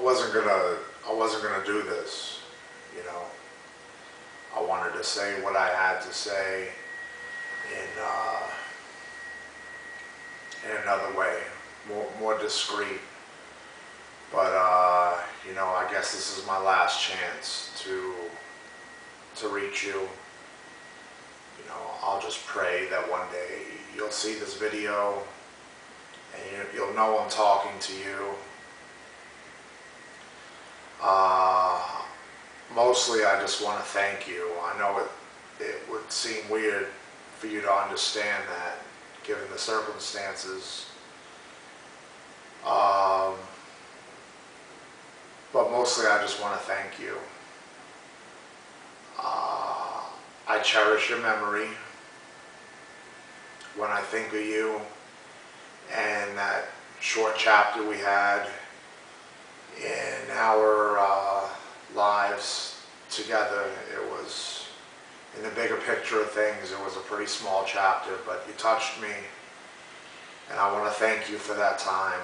I wasn't gonna do this, you know. I wanted to say what I had to say in another way, more discreet. But you know, I guess this is my last chance to reach you. You know, I'll just pray that one day you'll see this video and you'll know I'm talking to you. Mostly I just want to thank you. I know it would seem weird for you to understand that, given the circumstances. But mostly I just want to thank you. I cherish your memory when I think of you and that short chapter we had in our lives together. It was, in the bigger picture of things, it was a pretty small chapter, but you touched me, and I want to thank you for that time.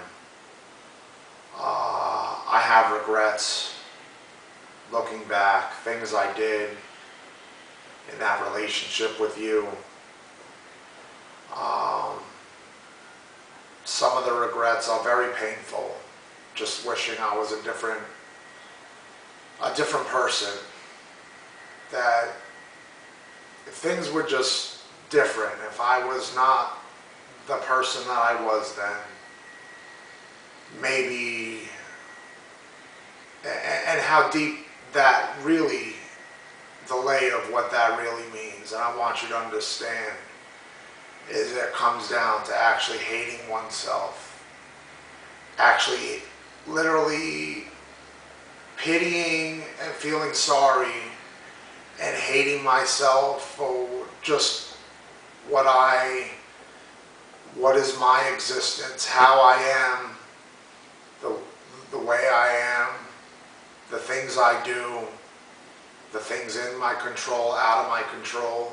I have regrets looking back, things I did in that relationship with you. Some of the regrets are very painful, just wishing I was a different person, that if things were just different, if I was not the person that I was then, maybe, and how deep that really, the layer of what that really means, and I want you to understand, is it comes down to actually hating oneself, actually literally pitying and feeling sorry and hating myself for just what is my existence, how I am, the way I am, the things I do, the things in my control, out of my control,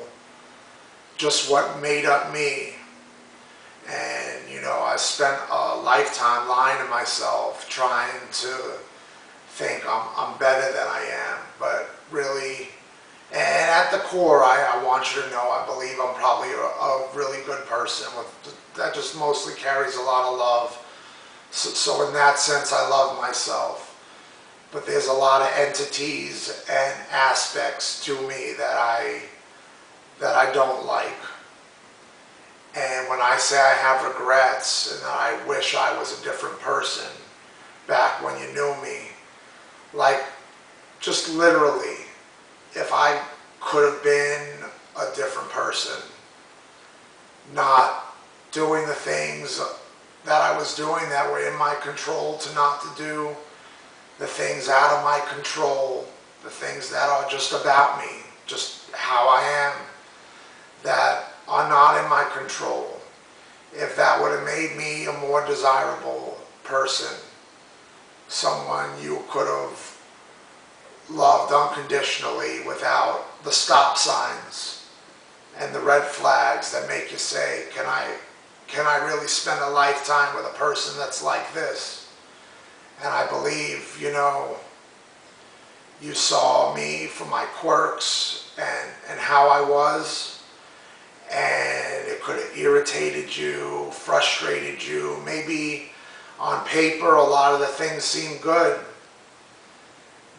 just what made up me. And you know, I spent a lifetime lying to myself, trying to think I'm better than I am, but really, and at the core, I want you to know, I believe I'm probably a really good person that just mostly carries a lot of love. So in that sense, I love myself. But there's a lot of entities and aspects to me that I don't like. And when I say I have regrets and that I wish I was a different person back when you knew me, like just literally, if I could have been a different person, not doing the things that I was doing that were in my control to not to do, the things out of my control, the things that are just about me, just how I am, that are not in my control. If that would have made me a more desirable person, someone you could have loved unconditionally without the stop signs and the red flags that make you say, can I really spend a lifetime with a person that's like this? And I believe, you know, you saw me for my quirks and how I was, and it could have irritated you, frustrated you. Maybe on paper a lot of the things seem good.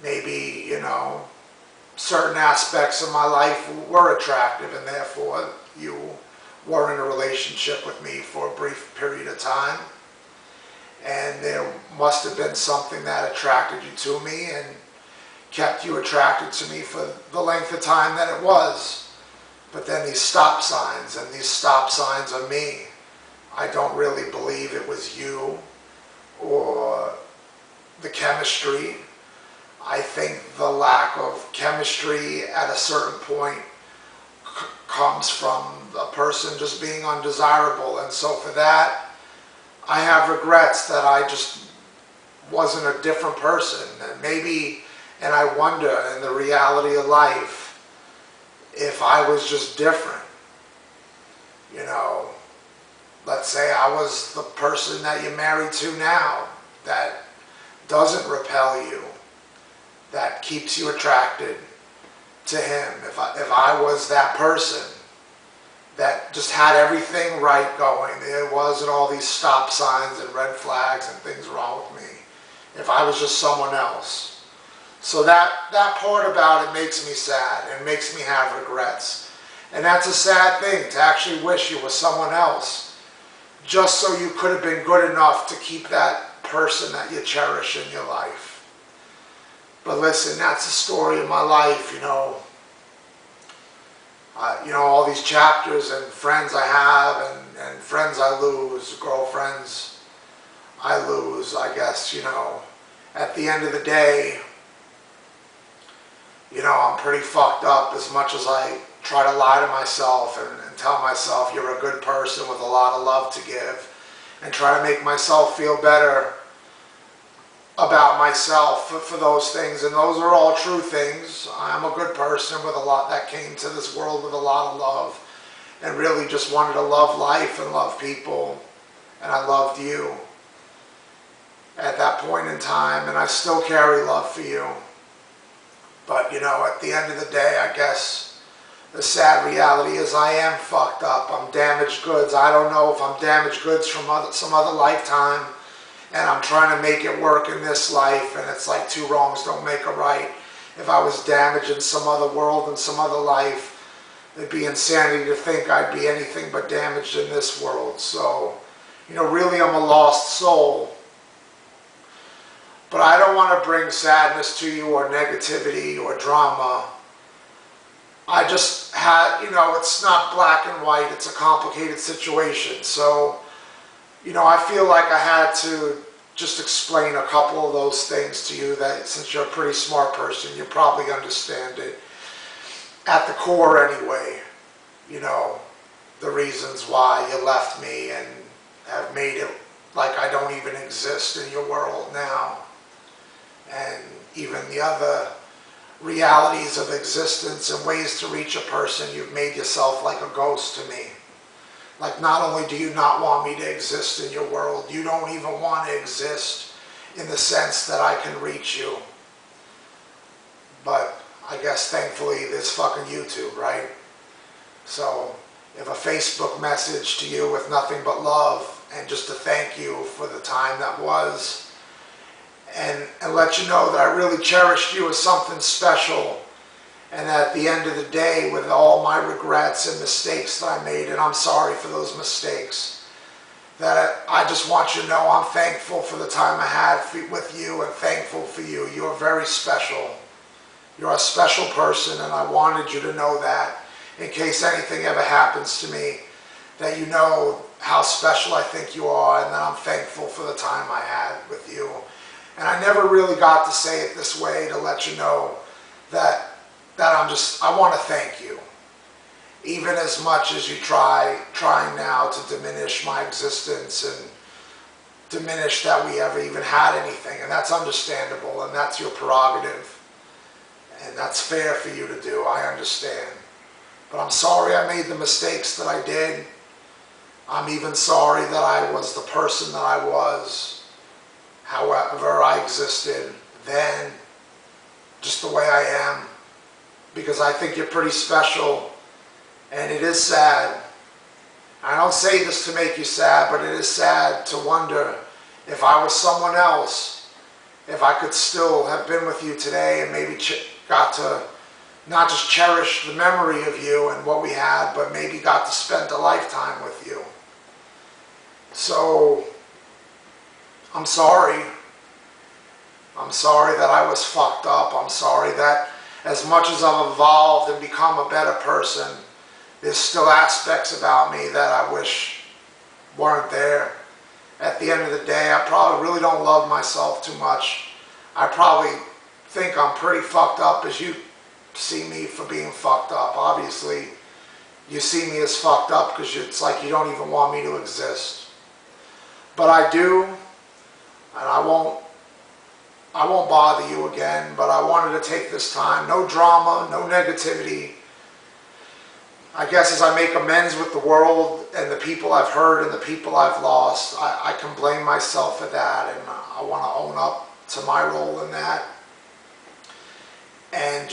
Maybe, you know, certain aspects of my life were attractive, and therefore you were in a relationship with me for a brief period of time. And there must have been something that attracted you to me and kept you attracted to me for the length of time that it was. But then these stop signs, and these stop signs are me. I don't really believe it was you or the chemistry. I think the lack of chemistry at a certain point comes from a person just being undesirable. And so for that, I have regrets that I just wasn't a different person. And maybe, and I wonder in the reality of life, if I was just different. You know, let's say I was the person that you're married to now, that doesn't repel you, that keeps you attracted to him. If I was that person that just had everything right going, there wasn't all these stop signs and red flags and things wrong with me, if I was just someone else. So that part about it makes me sad and makes me have regrets. And that's a sad thing, to actually wish you were someone else, just so you could have been good enough to keep that person that you cherish in your life. But listen, that's the story of my life, you know. All these chapters and friends I have and friends I lose, girlfriends I lose, I guess, At the end of the day, I'm pretty fucked up, as much as I try to lie to myself and tell myself you're a good person with a lot of love to give, and try to make myself feel better about myself for those things. And those are all true things. I'm a good person with a lot that came to this world with a lot of love, and really just wanted to love life and love people. And I loved you at that point in time, and I still carry love for you. But at the end of the day, I guess the sad reality is I am fucked up. I'm damaged goods. I don't know if I'm damaged goods from some other lifetime, and I'm trying to make it work in this life, and it's like two wrongs don't make a right. If I was damaged in some other world, in some other life, it'd be insanity to think I'd be anything but damaged in this world. So, really I'm a lost soul. But I don't want to bring sadness to you, or negativity, or drama. I just had, it's not black and white, it's a complicated situation. So, I feel like I had to just explain a couple of those things to you, that since you're a pretty smart person, you probably understand it. At the core anyway, the reasons why you left me and have made it like I don't even exist in your world now. And even the other realities of existence and ways to reach a person, you've made yourself like a ghost to me. Like, not only do you not want me to exist in your world, you don't even want to exist in the sense that I can reach you. But I guess thankfully there's fucking YouTube, right? So if a Facebook message to you with nothing but love, and just to thank you for the time that was, and let you know that I really cherished you as something special, and that at the end of the day, with all my regrets and mistakes that I made, and I'm sorry for those mistakes, that I just want you to know I'm thankful for the time I had with you, and thankful for you. You're very special. You're a special person, and I wanted you to know that, in case anything ever happens to me, that you know how special I think you are, and that I'm thankful for the time I had with you. And I never really got to say it this way, to let you know that I want to thank you. Even as much as you trying now to diminish my existence and diminish that we ever even had anything. And that's understandable, and that's your prerogative. And that's fair for you to do, I understand. But I'm sorry I made the mistakes that I did. I'm even sorry that I was the person that I was. However I existed then, just the way I am, because I think you're pretty special, and it is sad. I don't say this to make you sad, but it is sad to wonder, if I was someone else, if I could still have been with you today, and maybe got to not just cherish the memory of you and what we had, but maybe got to spend a lifetime with you. So, I'm sorry. I'm sorry that I was fucked up. I'm sorry that as much as I've evolved and become a better person, there's still aspects about me that I wish weren't there. At the end of the day, I probably really don't love myself too much. I probably think I'm pretty fucked up as you see me for being fucked up. Obviously, you see me as fucked up because it's like you don't even want me to exist. But I do. And I won't bother you again, but I wanted to take this time. No drama, no negativity. I guess as I make amends with the world and the people I've hurt and the people I've lost, I can blame myself for that, and I want to own up to my role in that. And